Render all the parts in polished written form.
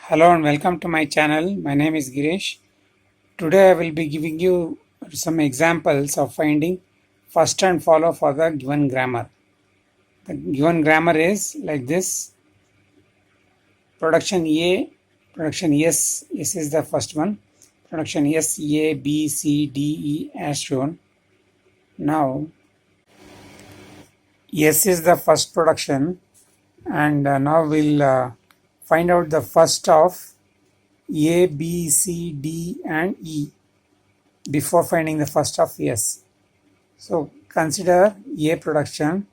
Hello and welcome to my channel. My name is Girish. Today I will be giving you some examples of finding first and follow for the given grammar. The given grammar is like this: production A, production S. S is the first one. Production S, A, B, C, D, E as shown. Now S is the first production, and now we'll find out the first of A, B, C, D and E before finding the first of S. So consider A production.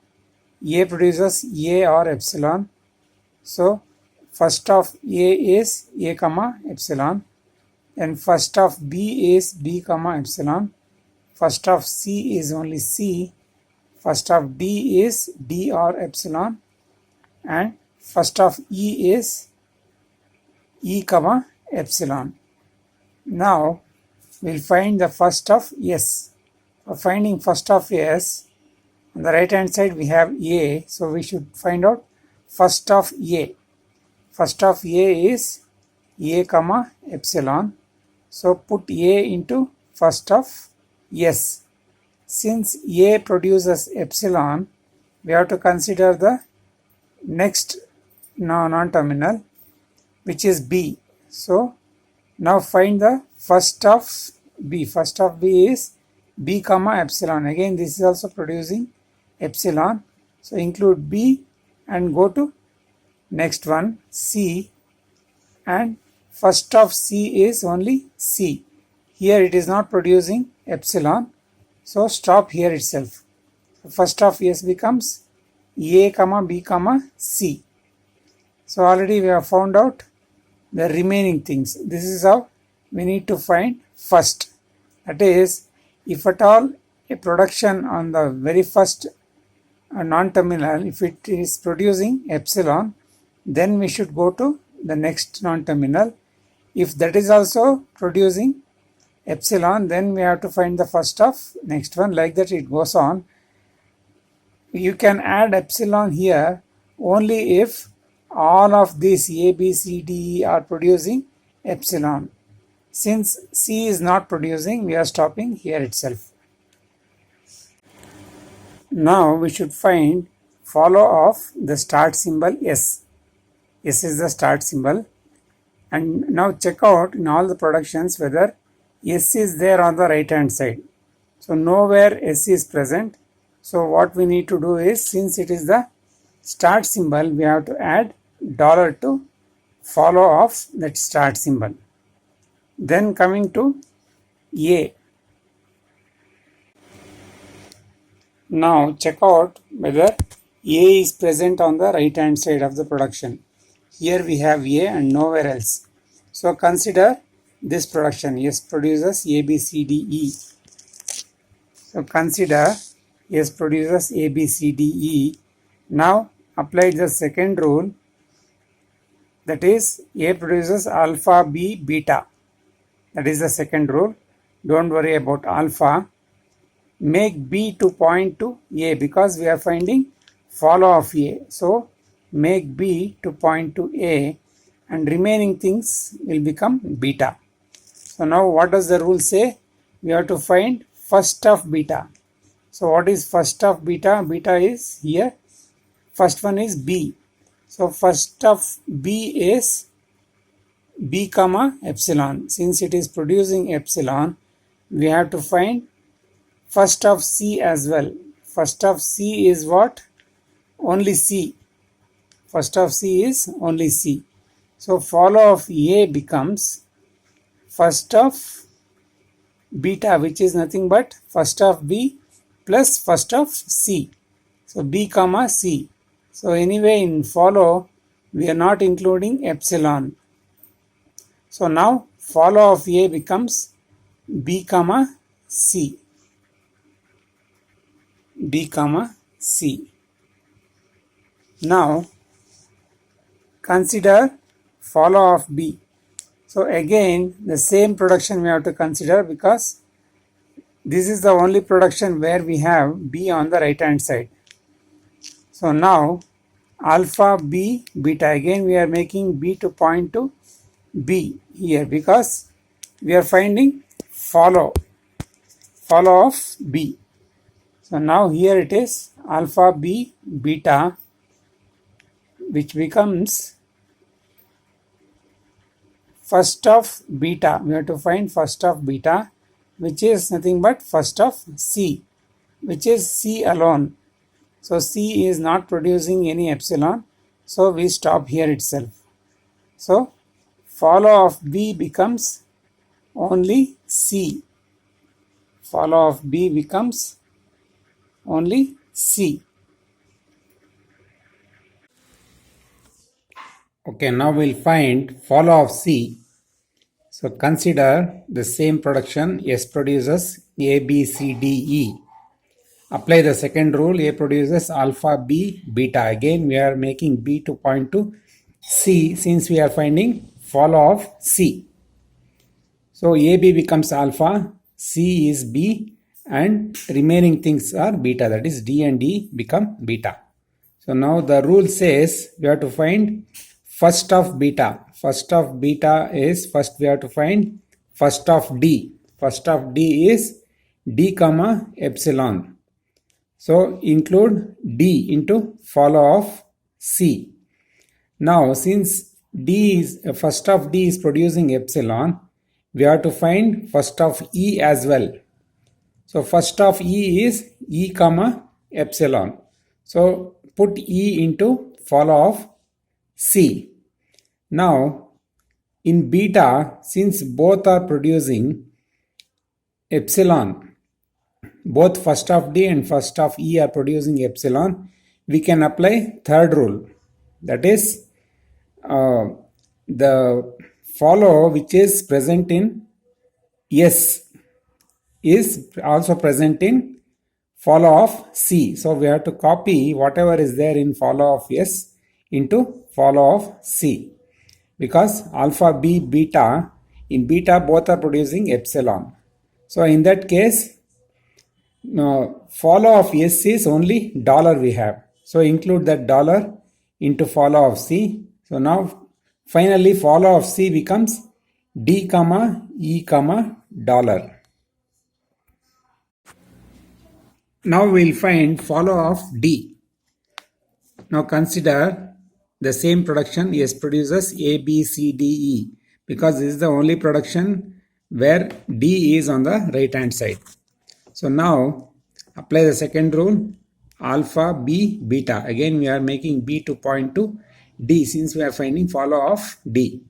A produces A or epsilon. So first of A is A comma epsilon. And first of B is B comma epsilon. First of C is only C. First of D is D or epsilon. And first of E is E comma epsilon. Now we'll find the first of S. For finding first of S, on the right hand side we have A, so we should find out first of A. First of A is A comma epsilon. So put A into first of S. Since A produces epsilon, we have to consider the next non-terminal, which is B. So now find the first of B. First of B is B comma epsilon. Again, this is also producing epsilon. So include B and go to next one, C. And first of C is only C. Here it is not producing epsilon. So stop here itself. So first of S becomes A comma B comma C. So already we have found out the remaining things. This is how we need to find first. That is, if at all a production on the very first non-terminal, if it is producing epsilon, then we should go to the next non-terminal. If that is also producing epsilon, then we have to find the first of next one. Like that it goes on. You can add epsilon here only if all of these A, B, C, D, E are producing epsilon. Since C is not producing, we are stopping here itself. Now we should find follow of the start symbol S. S is the start symbol. And now check out in all the productions whether S is there on the right hand side. So nowhere S is present. So what we need to do is, since it is the start symbol, we have to add dollar to follow of that start symbol. Then coming to A. Now check out whether A is present on the right hand side of the production. Here we have A and nowhere else. So consider this production. S produces A, B, C, D, E. So consider S produces A, B, C, D, E. Now apply the second rule. That is, A produces alpha, B, beta. That is the second rule. Don't worry about alpha. Make B to point to A because we are finding follow of A. So make B to point to A and remaining things will become beta. So now what does the rule say? We have to find first of beta. So what is first of beta? Beta is here. First one is B. So first of B is B comma epsilon. Since it is producing epsilon, we have to find first of C as well. First of C is what? Only C. First of C is only C. So follow of A becomes first of beta, which is nothing but first of B plus first of C. So B comma C. So anyway in follow we are not including epsilon. So now follow of A becomes B comma C. B comma C. Now consider follow of B. So again the same production we have to consider because this is the only production where we have B on the right hand side. So now alpha, B, beta. Again we are making B to point to B here because we are finding follow of B. So now here it is alpha B beta, which becomes first of beta. We have to find first of beta, which is nothing but first of C, which is C alone. So C is not producing any epsilon, so we stop here itself. So follow of B becomes only C. Follow of B becomes only C. Okay, now we'll find follow of C. So consider the same production. S produces A, B, C, D, E. Apply the second rule. A produces alpha, B, beta. Again we are making B to point to C since we are finding follow of C. So AB becomes alpha, C is B, and remaining things are beta, that is D and E become beta. So now the rule says we have to find first of beta. First of beta is first we have to find first of D. First of D is D comma epsilon. So include D into follow of C. Now since D is first of D is producing epsilon, we have to find first of E as well. So first of E is E comma epsilon. So put E into follow of C. Now in beta, since both are producing epsilon, both first of D and first of E are producing epsilon, we can apply third rule. That is the follow which is present in S is also present in follow of C. So we have to copy whatever is there in follow of S into follow of C. Because alpha, B, beta, in beta both are producing epsilon. So in that case, follow of S is only dollar we have. So include that dollar into follow of C. So now finally follow of C becomes D comma E comma dollar. Now we'll find follow of D. Now consider the same production. S produces A, B, C, D, E, because this is the only production where D is on the right hand side. So now apply the second rule, alpha, B, beta. Again we are making B to point to D since we are finding follow of D.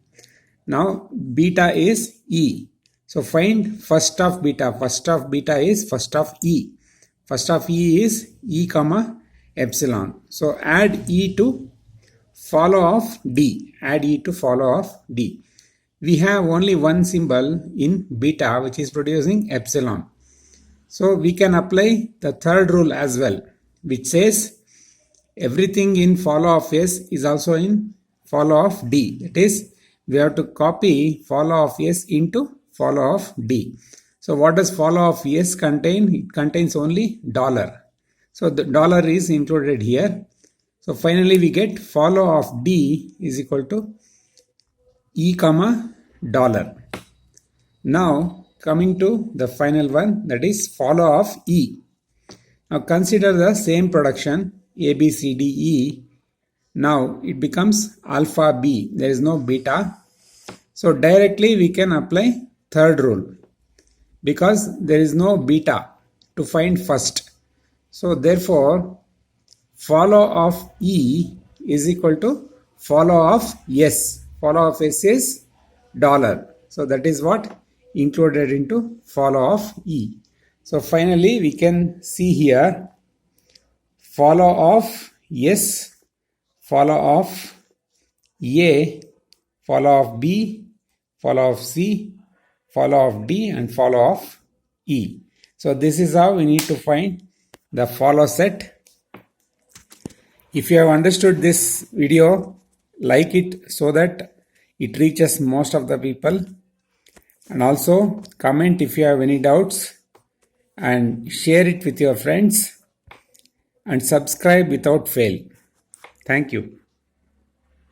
Now beta is E. So find first of beta. First of beta is first of E. First of E is E comma epsilon. So add E to follow of D. Add E to follow of D. We have only one symbol in beta which is producing epsilon. So we can apply the third rule as well, which says everything in follow of S is also in follow of D. That is, we have to copy follow of S into follow of D. So what does follow of S contain? It contains only dollar. So the dollar is included here. So finally we get follow of D is equal to E comma dollar. Now coming to the final one, that is follow of E. Now consider the same production A, B, C, D, E. Now it becomes alpha B. There is no beta. So directly we can apply third rule because there is no beta to find first. So therefore follow of E is equal to follow of S. Follow of S is dollar. So that is what included into follow of E. So finally we can see here follow of S, follow of A, follow of B, follow of C, follow of D, and follow of E. So this is how we need to find the follow set. If you have understood this video, like it so that it reaches most of the people, and also comment if you have any doubts and share it with your friends and subscribe without fail. Thank you.